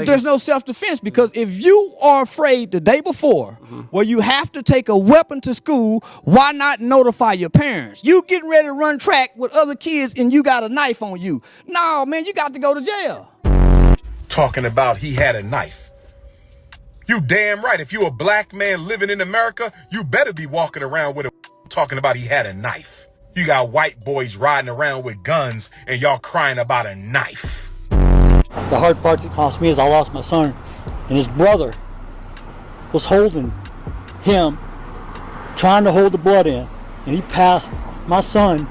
there's no self-defense, because if you are afraid the day before, where you have to take a weapon to school, why not notify your parents? You getting ready to run track with other kids and you got a knife on you. No, man, you got to go to jail. Talking about he had a knife. You damn right. If you a black man living in America, you better be walking around with a talking about he had a knife. You got white boys riding around with guns and y'all crying about a knife. The hard part that cost me is I lost my son, and his brother was holding him, trying to hold the blood in, and he passed. My son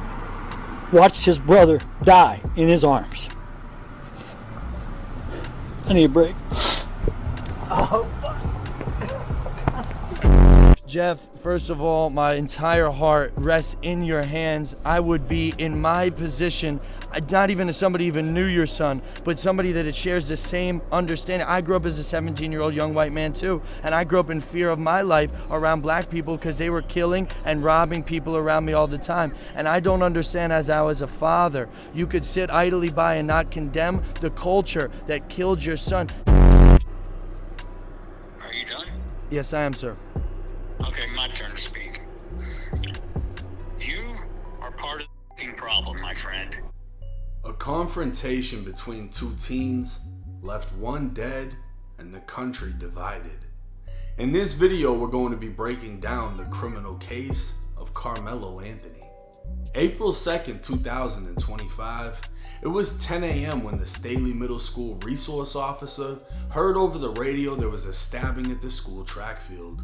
watched his brother die in his arms. I need a break. Jeff, first of all, my entire heart rests in your hands. I would be in my position, not even as somebody even knew your son, but somebody that shares the same understanding. I grew up as a 17-year-old young white man too, and I grew up in fear of my life around black people because they were killing and robbing people around me all the time. And I don't understand, as I was a father, you could sit idly by and not condemn the culture that killed your son. Are you done? Yes, I am, sir. Okay, my turn to speak. You are part of the problem, my friend. A confrontation between two teens left one dead and the country divided. In this video, we're going to be breaking down the criminal case of Karmelo Anthony. April 2nd, 2025, it was 10 a.m. when the Staley Middle School resource officer heard over the radio there was a stabbing at the school track field.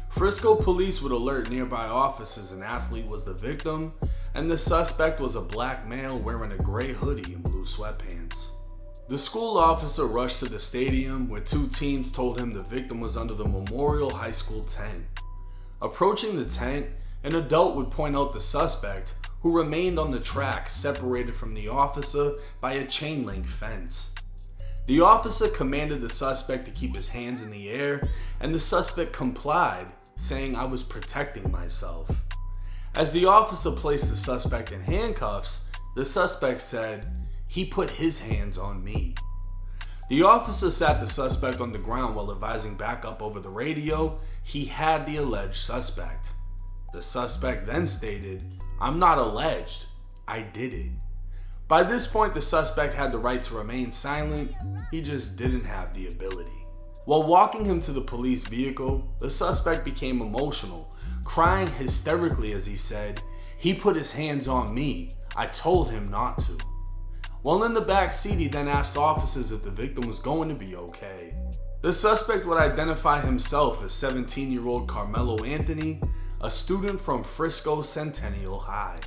Frisco police would alert nearby officers an athlete was the victim, and the suspect was a black male wearing a gray hoodie and blue sweatpants. The school officer rushed to the stadium where two teens told him the victim was under the Memorial High School tent. Approaching the tent, an adult would point out the suspect, who remained on the track separated from the officer by a chain link fence. The officer commanded the suspect to keep his hands in the air, and the suspect complied, saying, "I was protecting myself." As the officer placed the suspect in handcuffs, the suspect said, "He put his hands on me." The officer sat the suspect on the ground while advising back up over the radio he had the alleged suspect. The suspect then stated, "I'm not alleged, I did it." By this point, the suspect had the right to remain silent, he just didn't have the ability. While walking him to the police vehicle, the suspect became emotional, crying hysterically as he said, "He put his hands on me, I told him not to." While in the back seat, he then asked officers if the victim was going to be okay. The suspect would identify himself as 17-year-old Karmelo Anthony, a student from Frisco Centennial High.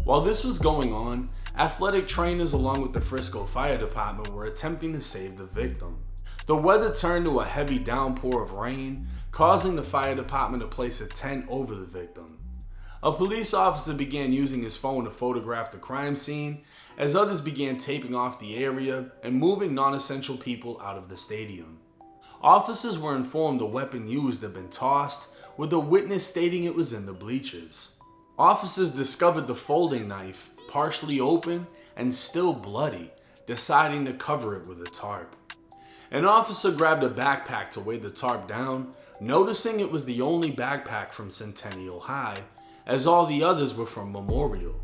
While this was going on, athletic trainers along with the Frisco Fire Department were attempting to save the victim. The weather turned to a heavy downpour of rain, causing the fire department to place a tent over the victim. A police officer began using his phone to photograph the crime scene, as others began taping off the area and moving non-essential people out of the stadium. Officers were informed the weapon used had been tossed, with a witness stating it was in the bleachers. Officers discovered the folding knife, partially open and still bloody, deciding to cover it with a tarp. An officer grabbed a backpack to weigh the tarp down, noticing it was the only backpack from Centennial High, as all the others were from Memorial.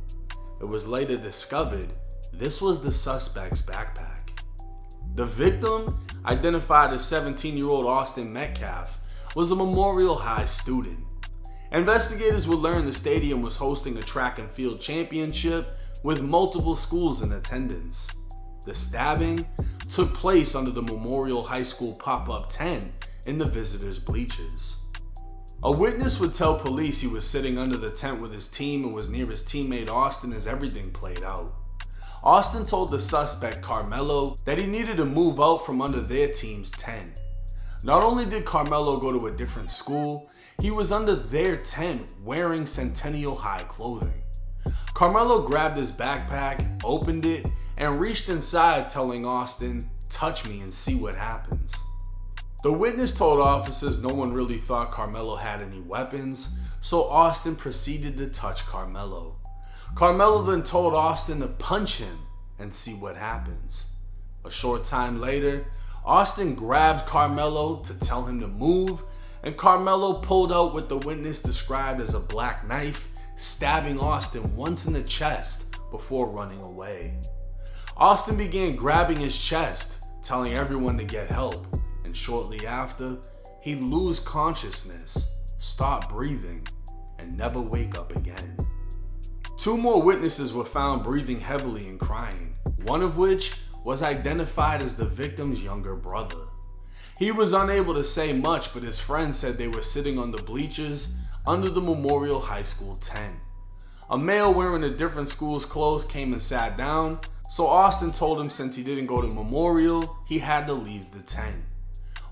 It was later discovered this was the suspect's backpack. The victim, identified as 17-year-old Austin Metcalf, was a Memorial High student. Investigators would learn the stadium was hosting a track and field championship with multiple schools in attendance. The stabbing took place under the Memorial High School pop-up tent in the visitors' bleachers. A witness would tell police he was sitting under the tent with his team and was near his teammate Austin as everything played out. Austin told the suspect, Karmelo, that he needed to move out from under their team's tent. Not only did Karmelo go to a different school, he was under their tent wearing Centennial High clothing. Karmelo grabbed his backpack, opened it, and reached inside telling Austin, "Touch me and see what happens." The witness told officers no one really thought Karmelo had any weapons, so Austin proceeded to touch Karmelo. Karmelo then told Austin to punch him and see what happens. A short time later, Austin grabbed Karmelo to tell him to move, and Karmelo pulled out what the witness described as a black knife, stabbing Austin once in the chest before running away. Austin began grabbing his chest, telling everyone to get help, and shortly after, he'd lose consciousness, stop breathing, and never wake up again. 2 more witnesses were found breathing heavily and crying, one of which was identified as the victim's younger brother. He was unable to say much, but his friends said they were sitting on the bleachers under the Memorial High School tent. A male wearing a different school's clothes came and sat down, so Austin told him since he didn't go to Memorial, he had to leave the tent.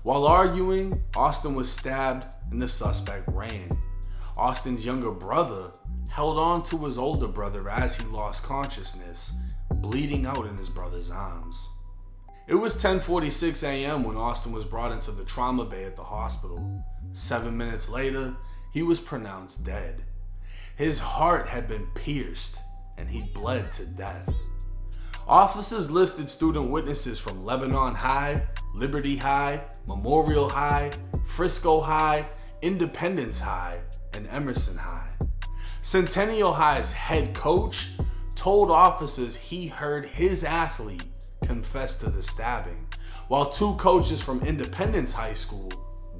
While arguing, Austin was stabbed and the suspect ran. Austin's younger brother held on to his older brother as he lost consciousness, bleeding out in his brother's arms. It was 10:46 a.m. when Austin was brought into the trauma bay at the hospital. 7 minutes later, he was pronounced dead. His heart had been pierced and he bled to death. Officers listed student witnesses from Lebanon High, Liberty High, Memorial High, Frisco High, Independence High, and Emerson High. Centennial High's head coach told officers he heard his athlete confess to the stabbing, while 2 coaches from Independence High School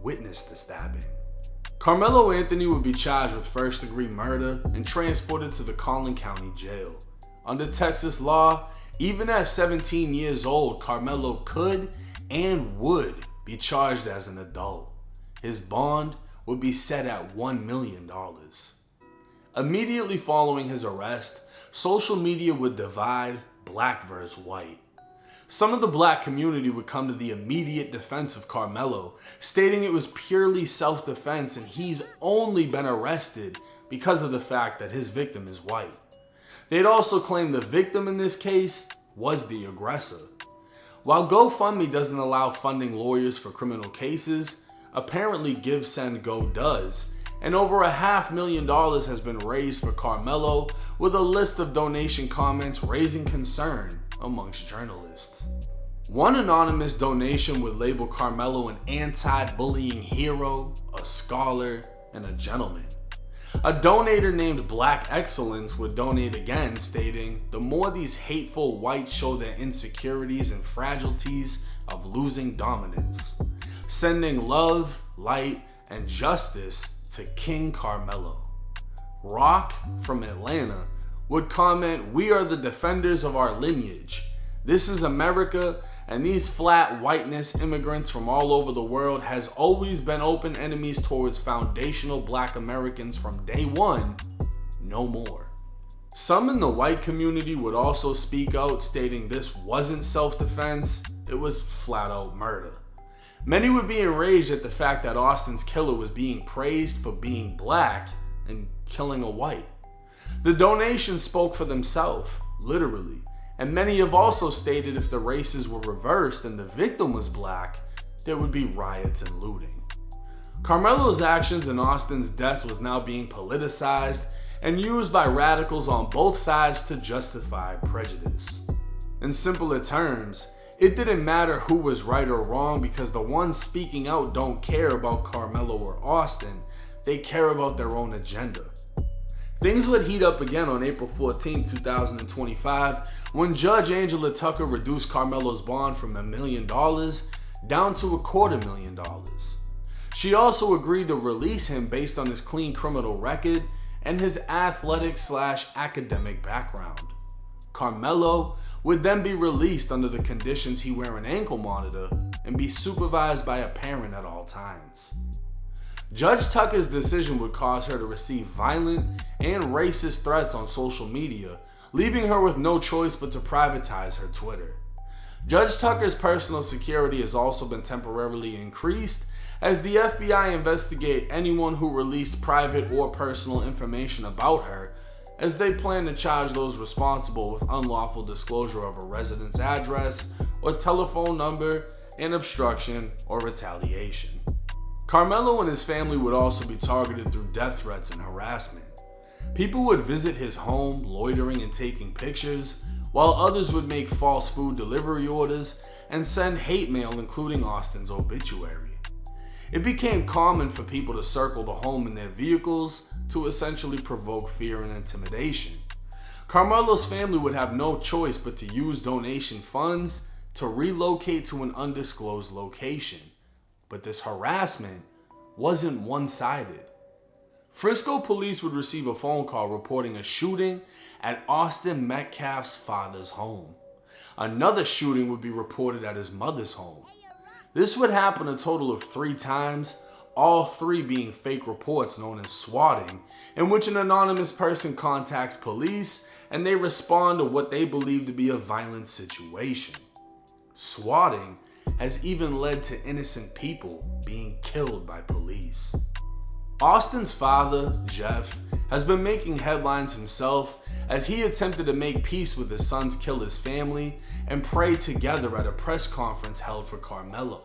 witnessed the stabbing. Karmelo Anthony would be charged with first-degree murder and transported to the Collin County Jail. Under Texas law, even at 17 years old, Karmelo could and would be charged as an adult. His bond would be set at $1 million. Immediately following his arrest, social media would divide black versus white. Some of the black community would come to the immediate defense of Karmelo, stating it was purely self-defense and he's only been arrested because of the fact that his victim is white. They'd also claim the victim in this case was the aggressor. While GoFundMe doesn't allow funding lawyers for criminal cases, apparently GiveSendGo does, and over $500,000 has been raised for Karmelo, with a list of donation comments raising concern amongst journalists. One anonymous donation would label Karmelo an anti-bullying hero, a scholar, and a gentleman. A donator named Black Excellence would donate again, stating, "The more these hateful whites show their insecurities and fragilities of losing dominance, sending love, light, and justice to King Karmelo." Rock from Atlanta would comment, "We are the defenders of our lineage. This is America, and these flat whiteness immigrants from all over the world has always been open enemies towards foundational black Americans from day one, no more." Some in the white community would also speak out, stating this wasn't self-defense, it was flat out murder. Many would be enraged at the fact that Austin's killer was being praised for being black and killing a white. The donations spoke for themselves, literally, and many have also stated if the races were reversed and the victim was black, there would be riots and looting. Karmelo's actions in Austin's death was now being politicized and used by radicals on both sides to justify prejudice. In simpler terms, it didn't matter who was right or wrong because the ones speaking out don't care about Karmelo or Austin, they care about their own agenda. Things would heat up again on April 14, 2025, when Judge Angela Tucker reduced Karmelo's bond from $1 million down to $250,000. She also agreed to release him based on his clean criminal record and his athletic/academic background. Karmelo would then be released under the conditions he wear an ankle monitor and be supervised by a parent at all times. Judge Tucker's decision would cause her to receive violent and racist threats on social media, leaving her with no choice but to privatize her Twitter. Judge Tucker's personal security has also been temporarily increased as the FBI investigate anyone who released private or personal information about her, as they plan to charge those responsible with unlawful disclosure of a resident's address or telephone number and obstruction or retaliation. Karmelo and his family would also be targeted through death threats and harassment. People would visit his home, loitering and taking pictures, while others would make false food delivery orders and send hate mail including Austin's obituary. It became common for people to circle the home in their vehicles to essentially provoke fear and intimidation. Karmelo's family would have no choice but to use donation funds to relocate to an undisclosed location. But this harassment wasn't one-sided. Frisco police would receive a phone call reporting a shooting at Austin Metcalf's father's home. Another shooting would be reported at his mother's home. This would happen a total of 3 times, all 3 being fake reports known as swatting, in which an anonymous person contacts police and they respond to what they believe to be a violent situation. Swatting has even led to innocent people being killed by police. Austin's father, Jeff, has been making headlines himself as he attempted to make peace with his son's killer's family and pray together at a press conference held for Karmelo.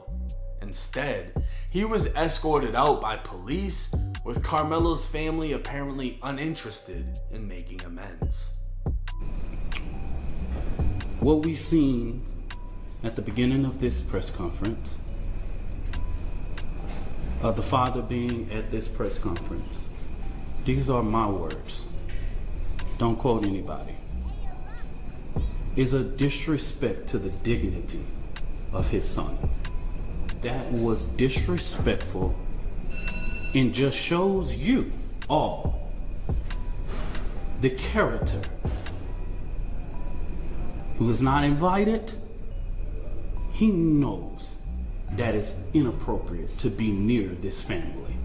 Instead, he was escorted out by police, with Karmelo's family apparently uninterested in making amends. What we seen at the beginning of this press conference, the father being at this press conference, these are my words, don't quote anybody, is a disrespect to the dignity of his son. That was disrespectful and just shows you all the character who is not invited. He knows that it's inappropriate to be near this family.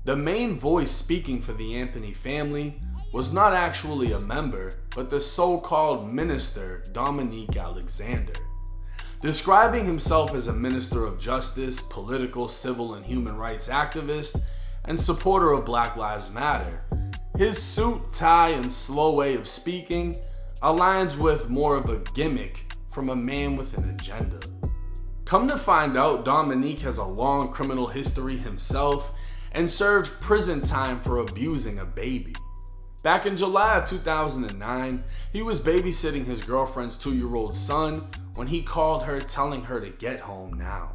The main voice speaking for the Anthony family was not actually a member, but the so-called minister Dominique Alexander. Describing himself as a minister of justice, political, civil, and human rights activist, and supporter of Black Lives Matter, his suit, tie, and slow way of speaking aligns with more of a gimmick from a man with an agenda. Come to find out, Dominique has a long criminal history himself and served prison time for abusing a baby. Back in July of 2009, he was babysitting his girlfriend's 2-year-old son when he called her telling her to get home now.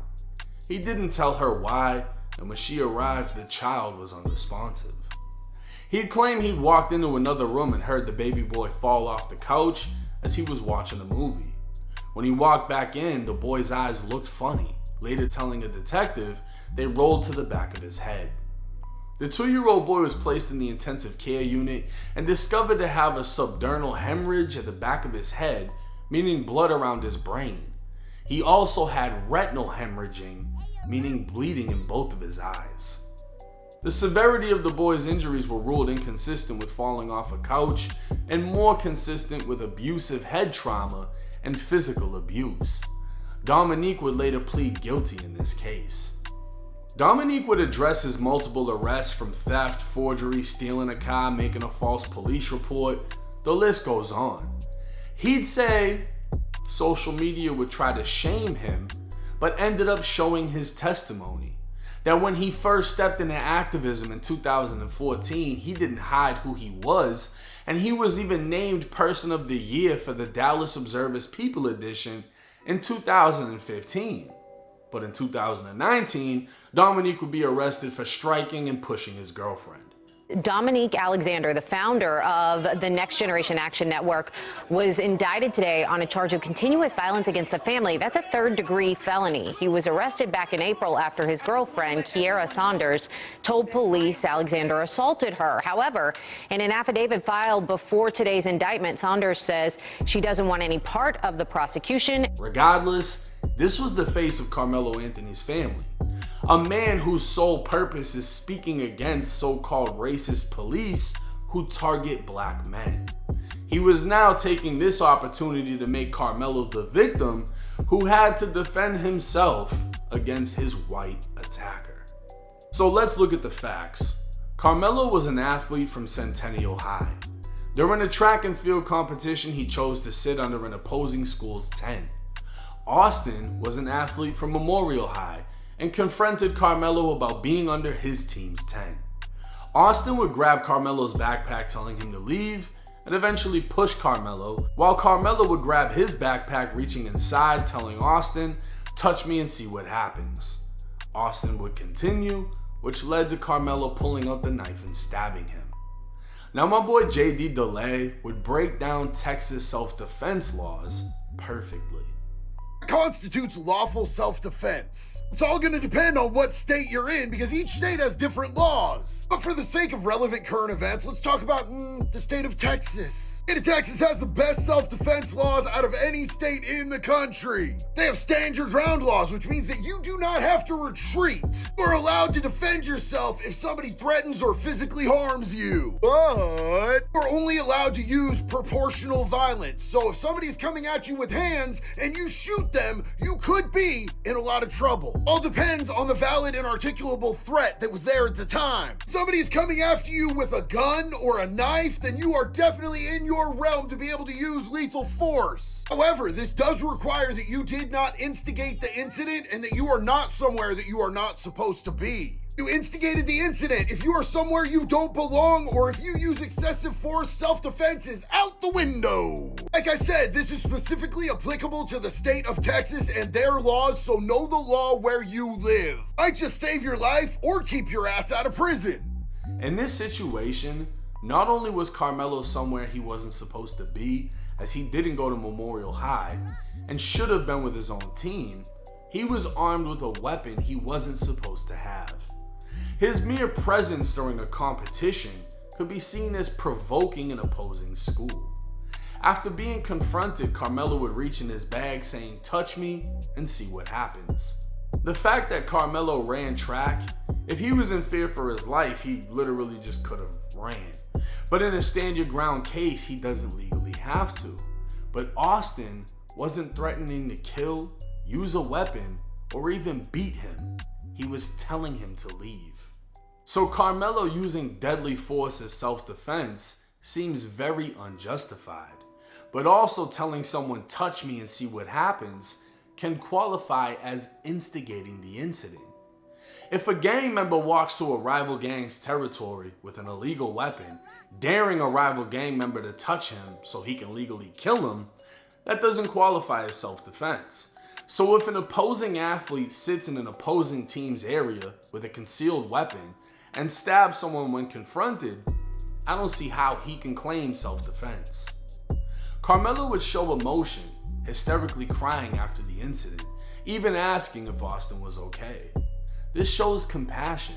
He didn't tell her why, and when she arrived, the child was unresponsive. He'd claimed he'd walked into another room and heard the baby boy fall off the couch as he was watching a movie. When he walked back in, the boy's eyes looked funny, later telling a detective they rolled to the back of his head. The 2-year-old boy was placed in the intensive care unit and discovered to have a subdural hemorrhage at the back of his head, meaning blood around his brain. He also had retinal hemorrhaging, meaning bleeding in both of his eyes. The severity of the boy's injuries were ruled inconsistent with falling off a couch and more consistent with abusive head trauma and physical abuse. Dominique would later plead guilty in this case. Dominique would address his multiple arrests from theft, forgery, stealing a car, making a false police report. The list goes on. He'd say social media would try to shame him, but ended up showing his testimony. That when he first stepped into activism in 2014, he didn't hide who he was, and he was even named Person of the Year for the Dallas Observer's People Edition in 2015. But in 2019, Dominique would be arrested for striking and pushing his girlfriend. Dominique Alexander, the founder of the Next Generation Action Network, was indicted today on a charge of continuous violence against the family. That's a 3rd-degree felony. He was arrested back in April after his girlfriend, Kiera Saunders, told police Alexander assaulted her. However, in an affidavit filed before today's indictment, Saunders says she doesn't want any part of the prosecution. Regardless, this was the face of Karmelo Anthony's family. A man whose sole purpose is speaking against so-called racist police who target black men. He was now taking this opportunity to make Karmelo the victim who had to defend himself against his white attacker. So let's look at the facts. Karmelo was an athlete from Centennial High. During a track and field competition, he chose to sit under an opposing school's tent. Austin was an athlete from Memorial High and confronted Karmelo about being under his team's tent. Austin would grab Karmelo's backpack telling him to leave, and eventually push Karmelo, while Karmelo would grab his backpack, reaching inside, telling Austin, "Touch me and see what happens." Austin would continue, which led to Karmelo pulling out the knife and stabbing him. Now my boy JD DeLay would break down Texas self-defense laws perfectly. Constitutes lawful self-defense. It's all going to depend on what state you're in because each state has different laws. But for the sake of relevant current events, let's talk about the state of Texas. The state of Texas has the best self-defense laws out of any state in the country. They have stand your ground laws, which means that you do not have to retreat. You're allowed to defend yourself if somebody threatens or physically harms you. But you're only allowed to use proportional violence. So if somebody's coming at you with hands and you shoot them, you could be in a lot of trouble. All depends on the valid and articulable threat that was there at the time. If somebody's coming after you with a gun or a knife, then you are definitely in your realm to be able to use lethal force. However, this does require that you did not instigate the incident and that you are not somewhere that you are not supposed to be. You instigated the incident. If you are somewhere you don't belong or if you use excessive force, self-defense is out the window. Like I said, this is specifically applicable to the state of Texas and their laws, so know the law where you live. Might just save your life or keep your ass out of prison. In this situation, not only was Karmelo somewhere he wasn't supposed to be, as he didn't go to Memorial High and should have been with his own team, he was armed with a weapon he wasn't supposed to have. His mere presence during a competition could be seen as provoking an opposing school. After being confronted, Karmelo would reach in his bag saying, "Touch me and see what happens." The fact that Karmelo ran track, if he was in fear for his life, he literally just could have ran. But in a stand your ground case, he doesn't legally have to. But Austin wasn't threatening to kill, use a weapon, or even beat him. He was telling him to leave. So Karmelo using deadly force as self-defense seems very unjustified, but also telling someone touch me and see what happens can qualify as instigating the incident. If a gang member walks to a rival gang's territory with an illegal weapon, daring a rival gang member to touch him so he can legally kill him, that doesn't qualify as self-defense. So if an opposing athlete sits in an opposing team's area with a concealed weapon and stabs someone when confronted, I don't see how he can claim self-defense. Karmelo would show emotion, hysterically crying after the incident, even asking if Austin was okay. This shows compassion.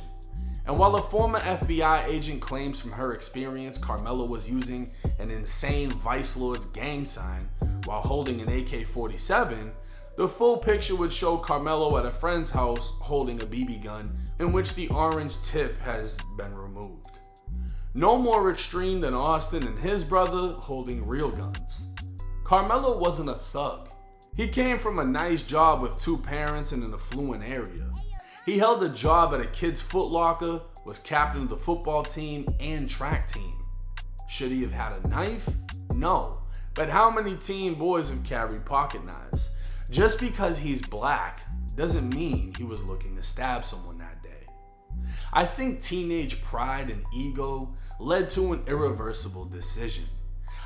And while a former FBI agent claims from her experience Karmelo was using an insane Vice Lord's gang sign while holding an AK-47, the full picture would show Karmelo at a friend's house holding a BB gun in which the orange tip has been removed. No more extreme than Austin and his brother holding real guns. Karmelo wasn't a thug. He came from a nice job with 2 parents in an affluent area. He held a job at a kid's Foot Locker, was captain of the football team and track team. Should he have had a knife? No. But how many teen boys have carried pocket knives? Just because he's black doesn't mean he was looking to stab someone that day. I think teenage pride and ego led to an irreversible decision.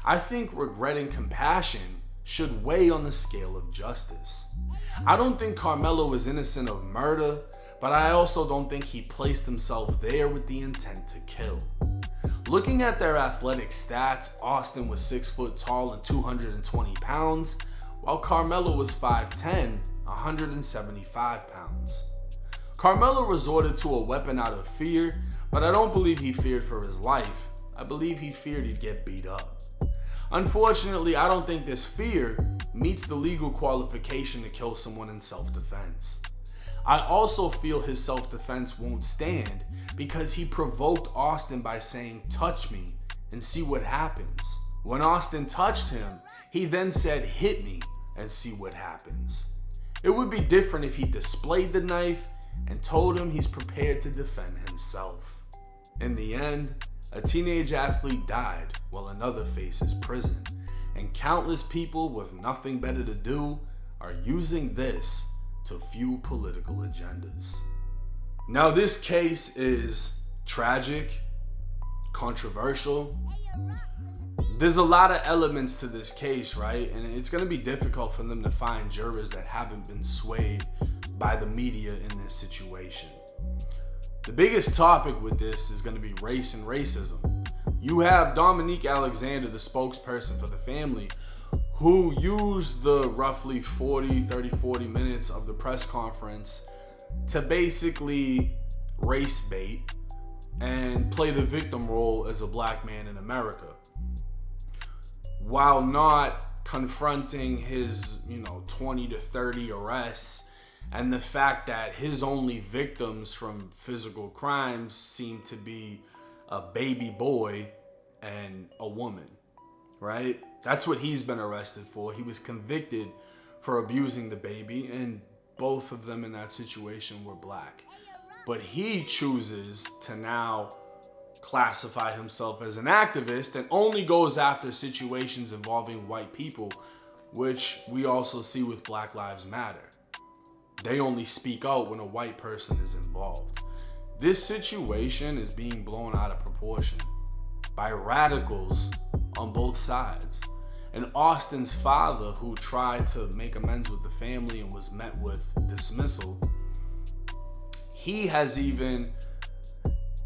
I think regret and compassion should weigh on the scale of justice. I don't think Karmelo is innocent of murder, but I also don't think he placed himself there with the intent to kill. Looking at their athletic stats, Austin was 6 foot tall and 220 pounds, while Karmelo was 5'10", 175 pounds. Karmelo resorted to a weapon out of fear, but I don't believe he feared for his life. I believe he feared he'd get beat up. Unfortunately, I don't think this fear meets the legal qualification to kill someone in self-defense. I also feel his self-defense won't stand because he provoked Austin by saying, "Touch me and see what happens." When Austin touched him, he then said, "Hit me and see what happens." It would be different if he displayed the knife and told him he's prepared to defend himself. In the end, a teenage athlete died while another faces prison, and countless people with nothing better to do are using this to fuel political agendas. Now, this case is tragic, controversial. there's a lot of elements to this case, right? And it's going to be difficult for them to find jurors that haven't been swayed by the media in this situation. The biggest topic with this is going to be race and racism. You have Dominique Alexander, the spokesperson for the family, who used the roughly 40 minutes of the press conference to basically race bait and play the victim role as a black man in America, while not confronting his, 20 to 30 arrests and the fact that his only victims from physical crimes seem to be a baby boy and a woman, right? That's what he's been arrested for. He was convicted for abusing the baby, and both of them in that situation were black. But he chooses to now classify himself as an activist and only goes after situations involving white people, which we also see with Black Lives Matter. They only speak out when a white person is involved. This situation is being blown out of proportion by radicals on both sides. And Austin's father, who tried to make amends with the family and was met with dismissal, he has even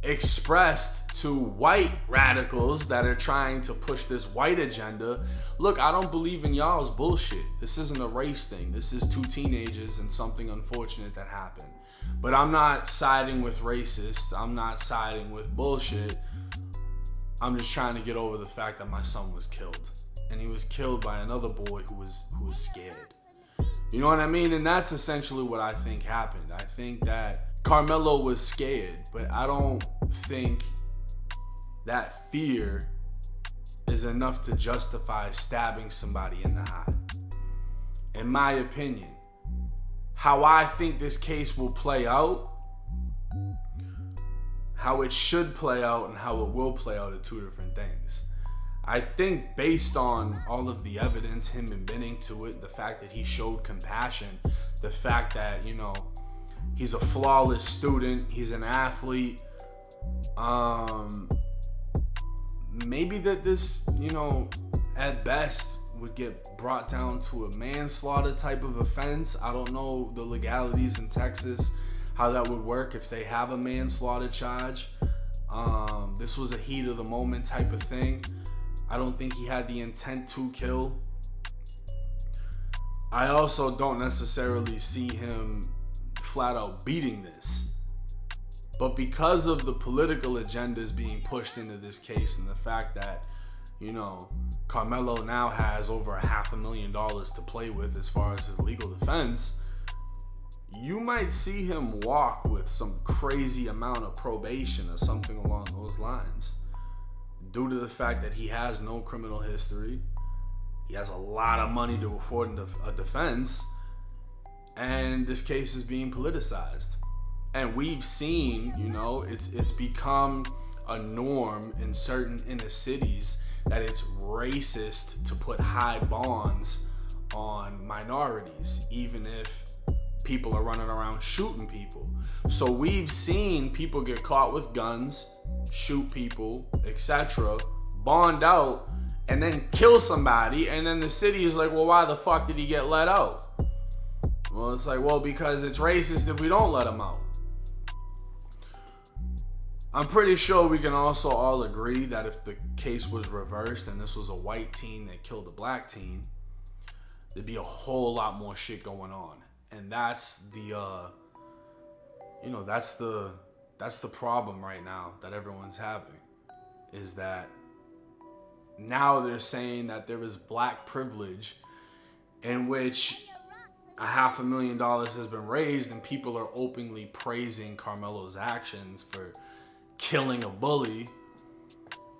expressed to white radicals that are trying to push this white agenda, look, I don't believe in y'all's bullshit. This isn't a race thing. This is two teenagers and something unfortunate that happened. But I'm not siding with racists. I'm not siding with bullshit. I'm just trying to get over the fact that my son was killed. And he was killed by another boy who was scared. You know what I mean? And that's essentially what I think happened. I think that Karmelo was scared, but I don't think that fear is enough to justify stabbing somebody in the eye. In my opinion, how I think this case will play out, how it should play out, and how it will play out are two different things. I think based on all of the evidence, him admitting to it, the fact that he showed compassion, the fact that, he's a flawless student, he's an athlete, maybe that this, at best would get brought down to a manslaughter type of offense. I don't know the legalities in Texas, how that would work if they have a manslaughter charge. This was a heat of the moment type of thing. I don't think he had the intent to kill. I also don't necessarily see him flat out beating this. But because of the political agendas being pushed into this case and the fact that, Karmelo now has over $500,000 to play with as far as his legal defense, you might see him walk with some crazy amount of probation or something along those lines. Due to the fact that he has no criminal history, he has a lot of money to afford a defense, and this case is being politicized. And we've seen, it's become a norm in certain inner cities that it's racist to put high bonds on minorities, even if people are running around shooting people. So we've seen people get caught with guns, shoot people, etc., bond out, and then kill somebody, and then the city is like, well, why the fuck did he get let out? Well, it's like, well, because it's racist if we don't let him out. I'm pretty sure we can also all agree that if the case was reversed and this was a white teen that killed a black teen, there'd be a whole lot more shit going on. And that's the that's the problem right now that everyone's having, is that now they're saying that there is black privilege in which $500,000 has been raised and people are openly praising Karmelo's actions for killing a bully,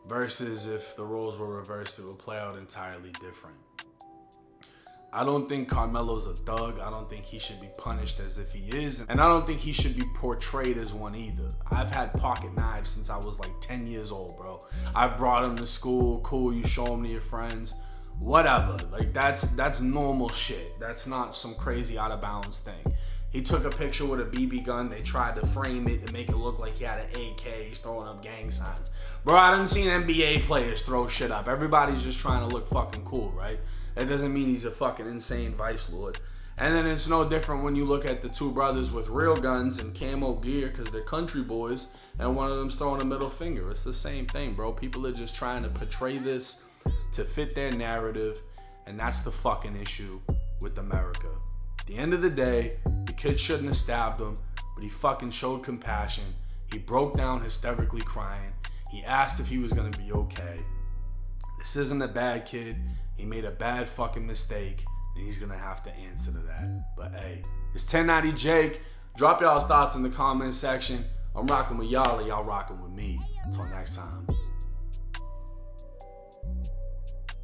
versus if the roles were reversed, it would play out entirely different. I don't think Karmelo's a thug. I don't think he should be punished as if he is. And I don't think he should be portrayed as one either. I've had pocket knives since I was like 10 years old, bro. I've brought him to school. Cool, you show them to your friends. Whatever. Like, that's normal shit. That's not some crazy out of bounds thing. He took a picture with a BB gun. They tried to frame it and make it look like he had an AK. He's throwing up gang signs. Bro, I done seen NBA players throw shit up. Everybody's just trying to look fucking cool, right? That doesn't mean he's a fucking insane vice lord. And then it's no different when you look at the two brothers with real guns and camo gear because they're country boys and one of them's throwing a middle finger. It's the same thing, bro. People are just trying to portray this to fit their narrative, and that's the fucking issue with America. At the end of the day, the kid shouldn't have stabbed him, but he fucking showed compassion. He broke down hysterically crying. He asked if he was gonna be okay. This isn't a bad kid. He made a bad fucking mistake, and he's gonna have to answer to that. But hey, it's 1090 Jake. Drop y'all's thoughts in the comment section. I'm rocking with y'all, or y'all rocking with me. Until next time.